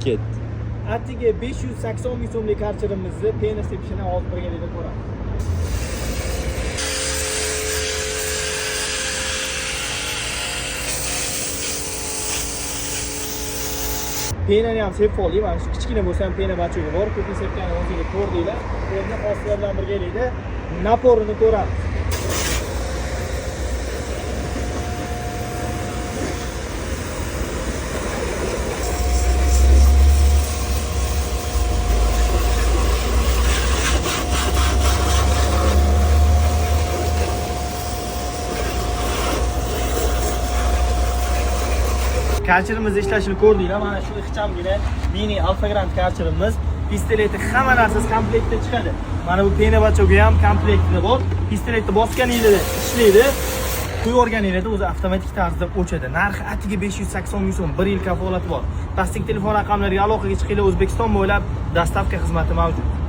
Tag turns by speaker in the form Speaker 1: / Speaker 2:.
Speaker 1: ketdi.
Speaker 2: Atiga 580 ming so'mlik karcherimizni pena sepishini hozir birgalikda ko'ramiz. Penani ham sepib oldik. Mana shu kichkina bo'lsa ham pena bacho'ga bor. Ko'pni sepganini o'zingizlar ko'rdinglar. Endi hozir bilan birgalikda naporini ko'ramiz. Karcherimiz ishlashini ko'rdinglar. Mana shu ixchamgina mini Alfa Grand karcherimiz. Pistoleti hamma narsasi komplektda chiqadi. Mana bu pena bacho'ga ham komplektida bor. Pistoletni bosganingizda ishlaydi. Qo'yib o'rganingizda o'zi avtomatik tarzda o'chadi. Narxi atiga 580 ming so'm, 1 yil kafolati bor. Pastdagi telefon raqamlariga aloqaga chiqinglar. O'zbekiston bo'ylab dostavka xizmati mavjud.